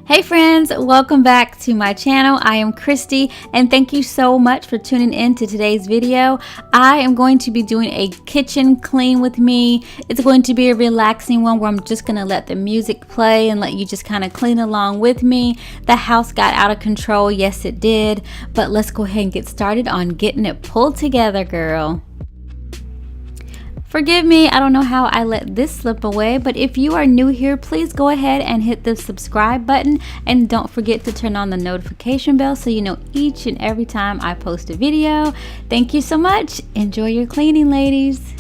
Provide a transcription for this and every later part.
Hey friends, welcome back to my channel. I am Kristi and thank you so much for tuning in to today's video. I am going to be doing a kitchen clean with me. It's going to be a relaxing one where I'm just going to let the music play and let you just kind of clean along with me. The house got out of control, yes it did, but let's go ahead and get started on getting it pulled together, girl. Forgive me, I don't know how I let this slip away, but if you are new here, please go ahead and hit the subscribe button and don't forget to turn on the notification bell so you know each and every time I post a video. Thank you so much. Enjoy your cleaning, ladies.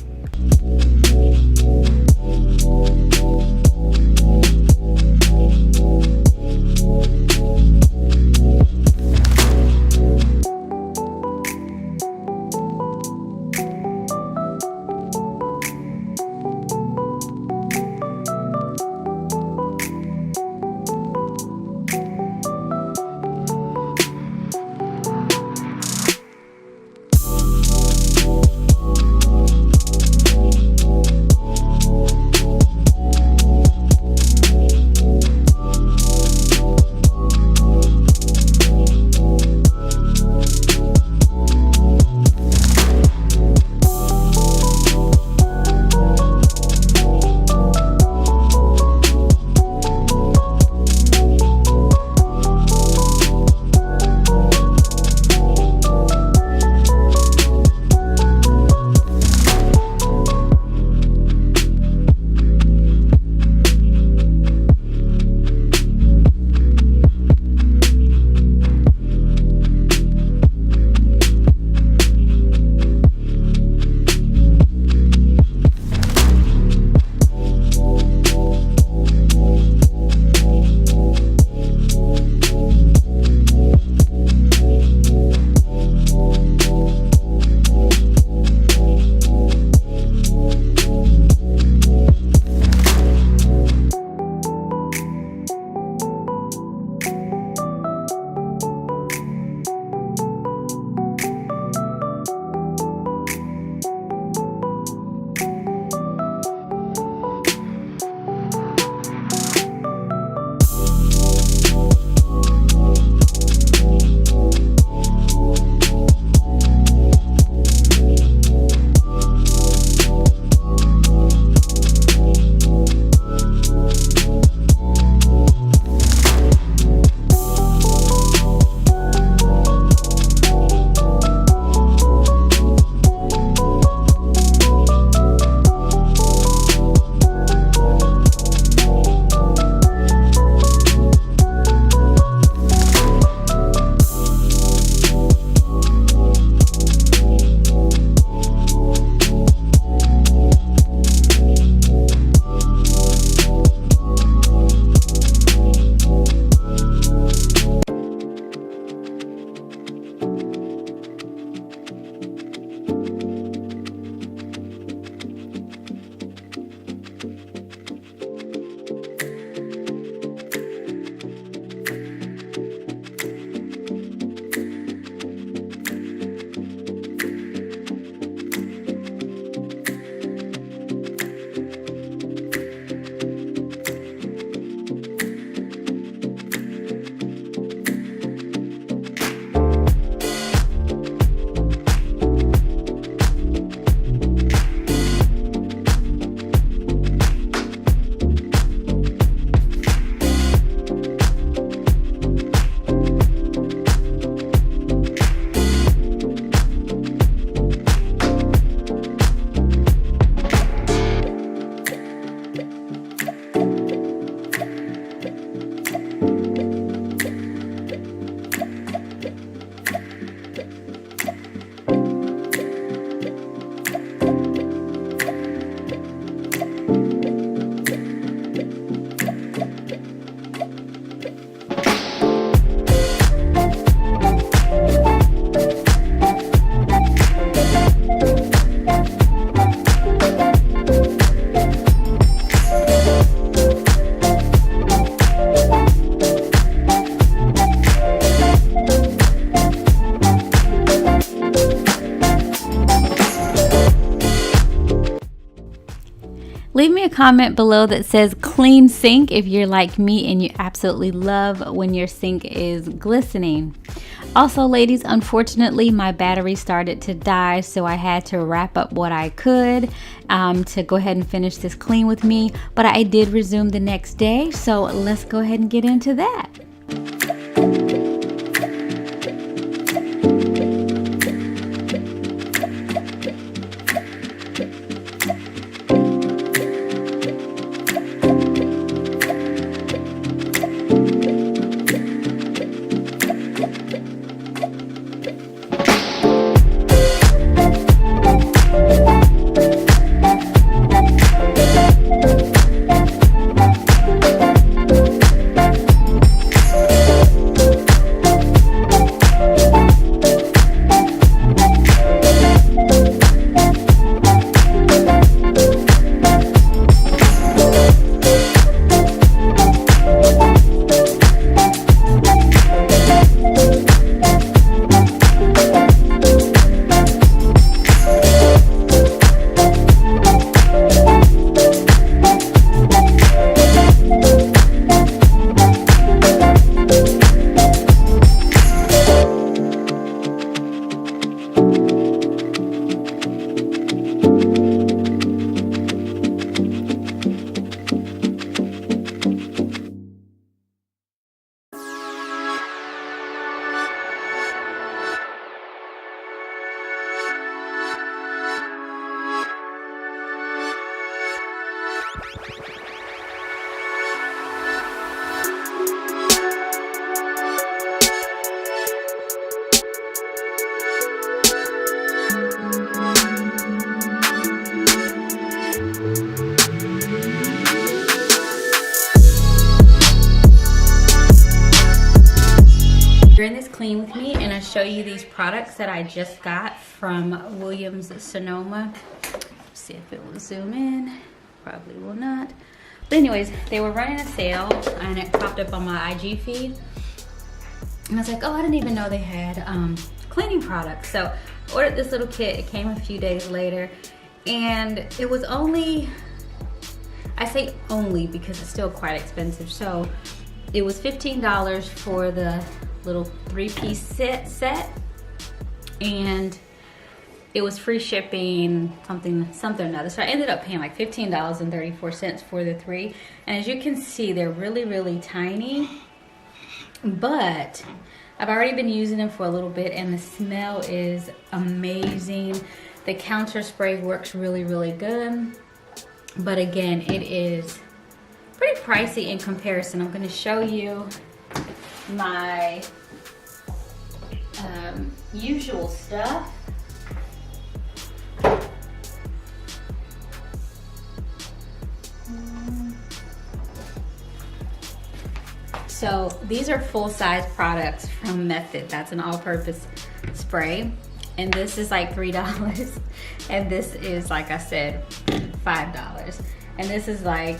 comment below that says clean sink if you're like me and you absolutely love when your sink is glistening. Also, ladies, unfortunately, my battery started to die, so I had to wrap up what I could to go ahead and finish this clean with me. But I did resume the next day, so let's go ahead and get into that. During this clean with me, and I show you these products that I just got from Williams Sonoma. See if it will zoom in. Probably will not. But anyways, they were running a sale and it popped up on my IG feed. And I was like, oh, I didn't even know they had cleaning products. So ordered this little kit. It came a few days later and it was only, I say only because it's still quite expensive. So it was $15 for the little 3-piece set, and it was free shipping, something or another. So I ended up paying like $15.34 for the 3. And as you can see, they're really tiny, but I've already been using them for a little bit and the smell is amazing. The counter spray works really good, but again, it is pretty pricey in comparison. I'm going to show you my usual stuff. So these are full-size products from Method. That's an all-purpose spray, and this is like $3, and this is, like I said, $5, and this is like,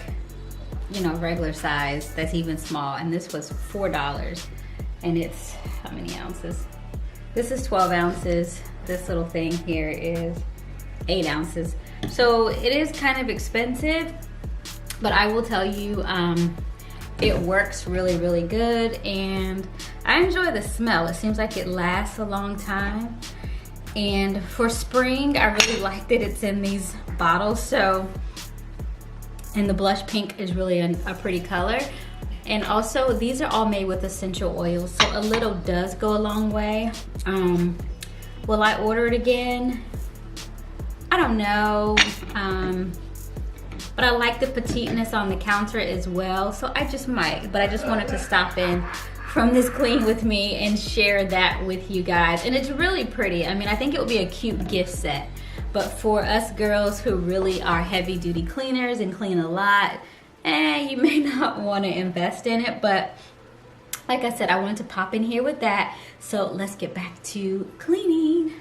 you know, regular size that's even small, and this was $4, and it's how many ounces? This is 12 ounces. This little thing here is 8 ounces. So it is kind of expensive, but I will tell you, it works really good, and I enjoy the smell. It seems like it lasts a long time. And for spring, I really like that it's in these bottles. So, and the blush pink is really a pretty color. And also, these are all made with essential oils, so a little does go a long way. Will I order it again? I don't know. But I like the petiteness on the counter as well, so I just might. But I just wanted to stop in from this clean with me and share that with you guys. And it's really pretty. I mean, I think it would be a cute gift set. But for us girls who really are heavy duty cleaners and clean a lot, you may not want to invest in it. But like I said, I wanted to pop in here with that. So let's get back to cleaning.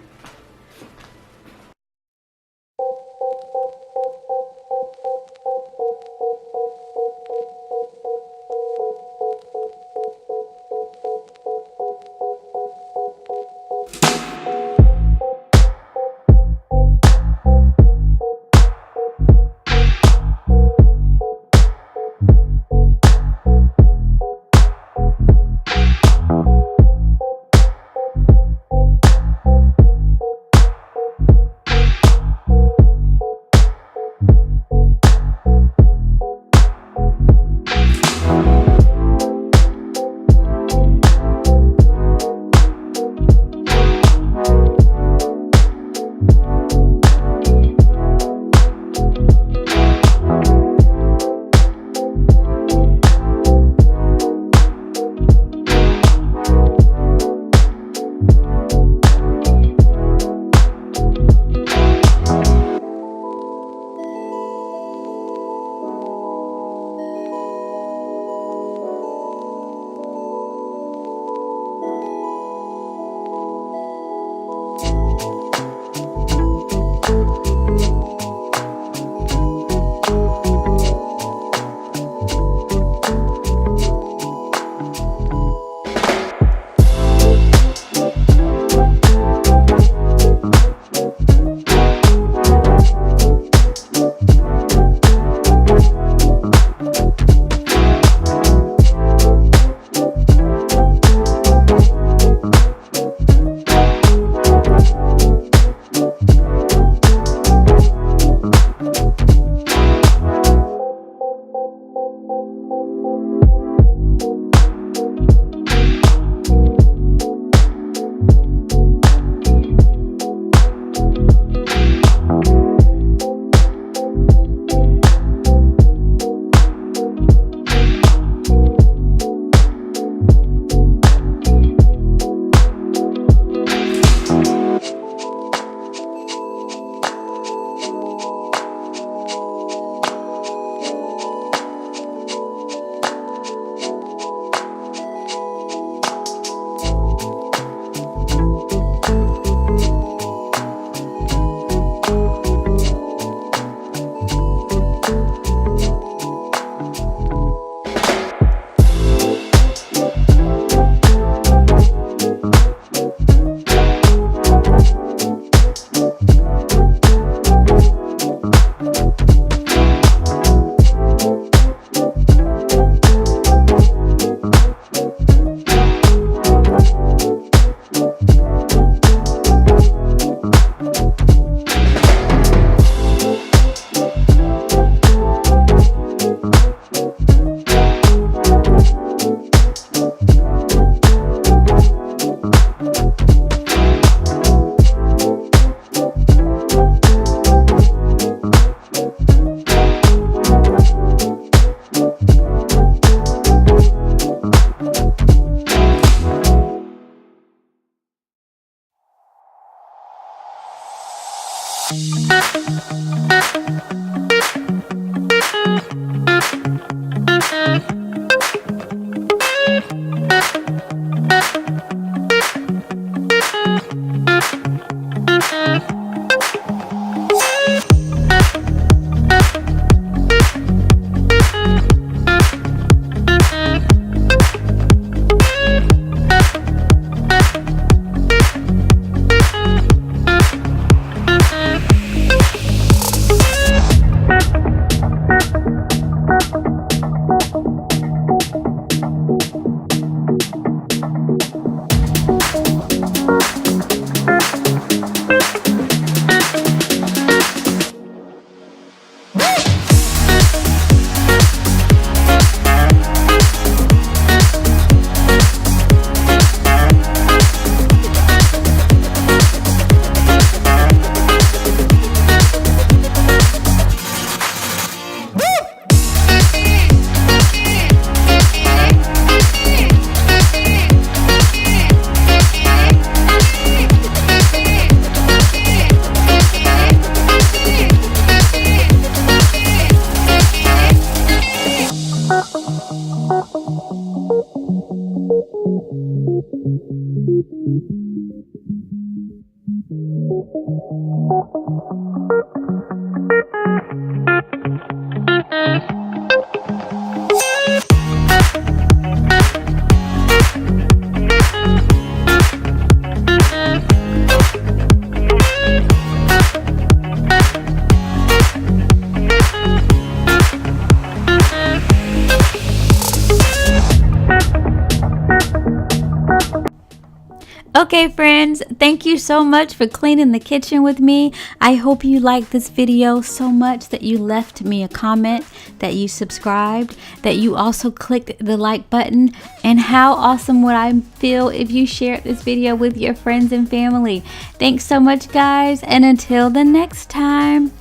Okay friends, thank you so much for cleaning the kitchen with me. I hope you liked this video so much that you left me a comment, that you subscribed, that you also clicked the like button, and how awesome would I feel if you shared this video with your friends and family. Thanks so much guys, and until the next time.